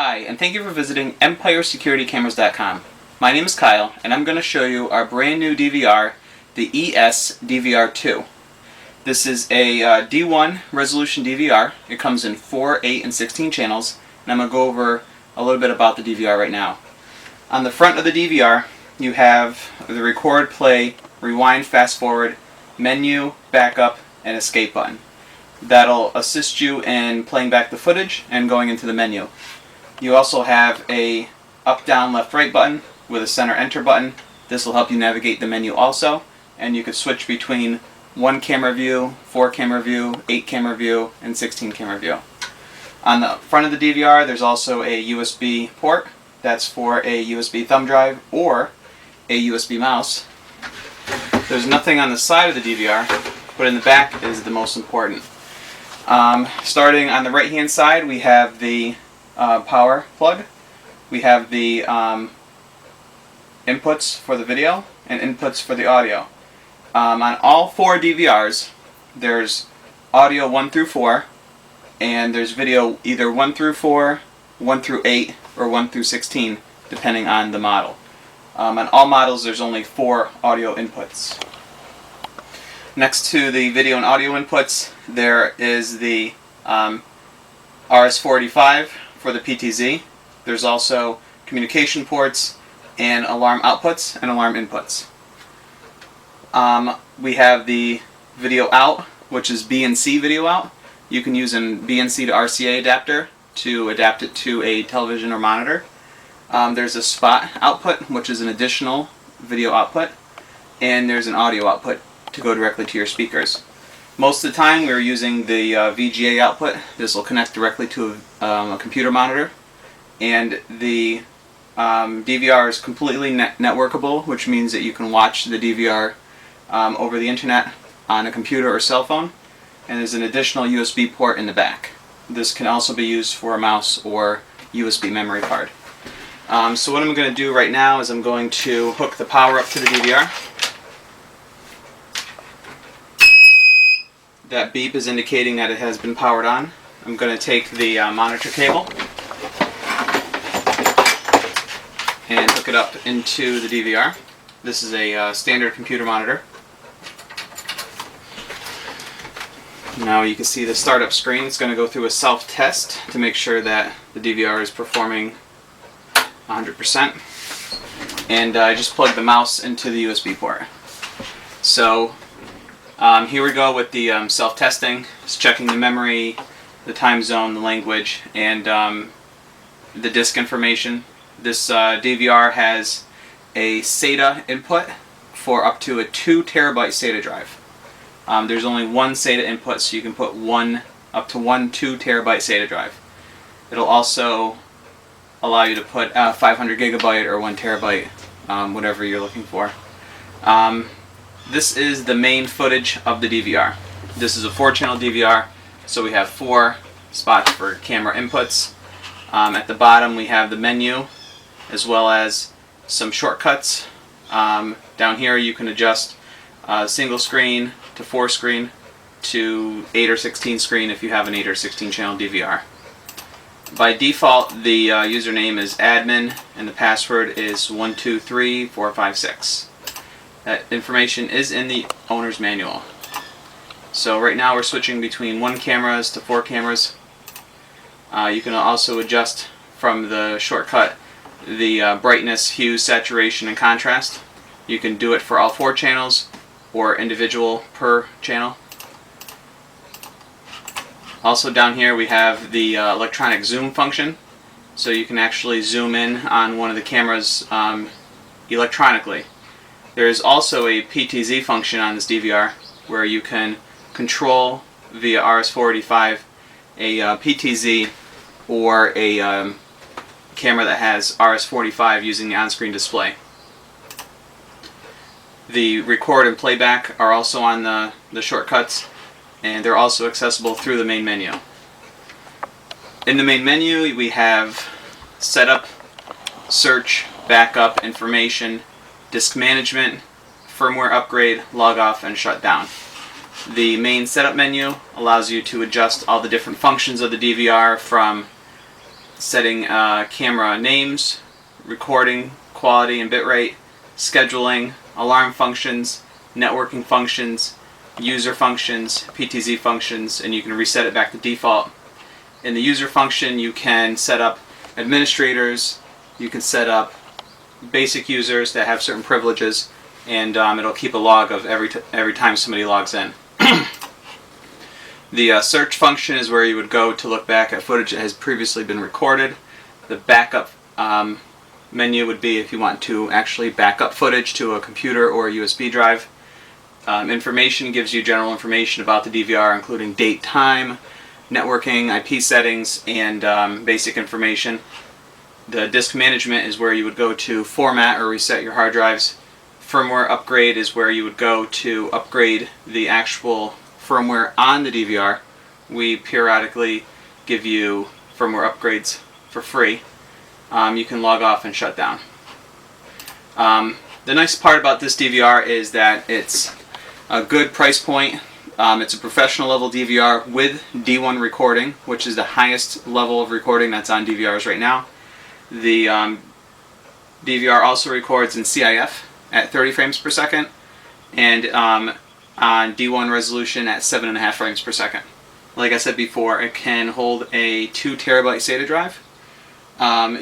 Hi, and thank you for visiting EmpireSecurityCameras.com. My name is Kyle, and I'm going to show you our brand new DVR, the ESDVR2. This is a D1 resolution DVR. It comes in 4, 8, and 16 channels, and I'm going to go over a little bit about the DVR right now. On the front of the DVR, you have the record, play, rewind, fast forward, menu, backup, and escape button. That'll assist you in playing back the footage and going into the menu. You also have a up, down, left, right button with a center enter button. This will help you navigate the menu also, and you could switch between 1 camera view, 4 camera view, 8 camera view, and 16 camera view. On the front of the DVR there's also a USB port. That's for a USB thumb drive or a USB mouse. There's nothing on the side of the DVR, but in the back is the most important. Starting on the right hand side we have the power plug. We have the inputs for the video and inputs for the audio. On all 4 DVRs there's audio 1 through 4, and there's video either 1 through 4, 1 through 8, or 1 through 16 depending on the model. On all models there's only 4 audio inputs. Next to the video and audio inputs there is the RS-485 for the PTZ. There's also communication ports and alarm outputs and alarm inputs. We have the video out, which is B&C video out. You can use a B&C to RCA adapter to adapt it to a television or monitor. There's a spot output, which is an additional video output, and there's an audio output to go directly to your speakers. Most of the time we're using the VGA output. This will connect directly to a computer monitor, and the DVR is completely networkable, which means that you can watch the DVR over the internet on a computer or cell phone, and there's an additional USB port in the back. This can also be used for a mouse or USB memory card. So what I'm going to do right now is I'm going to hook the power up to the DVR. That beep is indicating that it has been powered on. I'm going to take the monitor cable and hook it up into the DVR. This is a standard computer monitor. Now you can see the startup screen. It's going to go through a self-test to make sure that the DVR is performing 100%. And I just plugged the mouse into the USB port. So here we go with the self-testing. It's checking the memory, the time zone, the language, and the disk information. This DVR has a SATA input for up to a 2 terabyte SATA drive. There's only one SATA input, so you can put up to one 2 terabyte SATA drive. It'll also allow you to put 500 gigabyte or 1 terabyte, whatever you're looking for. This is the main footage of the DVR. This is a 4-channel DVR, so we have 4 spots for camera inputs. At the bottom we have the menu, as well as some shortcuts. Down here you can adjust single screen to 4 screen to 8 or 16 screen if you have an 8 or 16 channel DVR. By default the username is admin and the password is 123456. That information is in the owner's manual. So right now we're switching between 1 cameras to 4 cameras. You can also adjust from the shortcut the brightness, hue, saturation, and contrast. You can do it for all 4 channels or individual per channel. Also down here we have the electronic zoom function, so you can actually zoom in on one of the cameras electronically. There is also a PTZ function on this DVR where you can control via RS-485 a PTZ or a camera that has RS-485 using the on-screen display. The record and playback are also on the shortcuts, and they're also accessible through the main menu. In the main menu we have setup, search, backup, information, disk management, firmware upgrade, log off, and shut down. The main setup menu allows you to adjust all the different functions of the DVR, from setting camera names, recording quality and bitrate, scheduling, alarm functions, networking functions, user functions, PTZ functions, and you can reset it back to default. In the user function, you can set up administrators, you can set up basic users that have certain privileges, and it'll keep a log of every time somebody logs in. The search function is where you would go to look back at footage that has previously been recorded. The backup menu would be if you want to actually back up footage to a computer or a USB drive. Information gives you general information about the DVR, including date, time, networking, IP settings, and basic information. The disk management is where you would go to format or reset your hard drives. Firmware upgrade is where you would go to upgrade the actual firmware on the DVR. We periodically give you firmware upgrades for free. You can log off and shut down. The nice part about this DVR is that it's a good price point. It's a professional level DVR with D1 recording, which is the highest level of recording that's on DVRs right now. The DVR also records in CIF at 30 frames per second and on D1 resolution at 7.5 frames per second. Like I said before, it can hold a 2 terabyte SATA drive.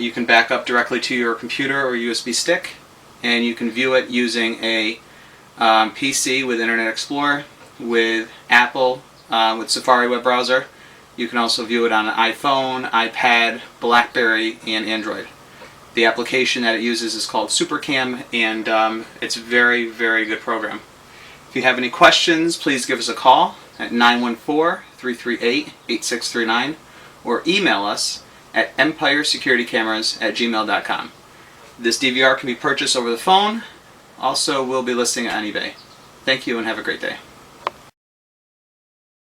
You can back up directly to your computer or USB stick, and you can view it using a PC with Internet Explorer, with Apple, with Safari web browser. You can also view it on an iPhone, iPad, Blackberry, and Android. The application that it uses is called SuperCam, and it's a very, very good program. If you have any questions, please give us a call at 914-338-8639 or email us at empiresecuritycameras@gmail.com. This DVR can be purchased over the phone. Also, we'll be listing it on eBay. Thank you and have a great day.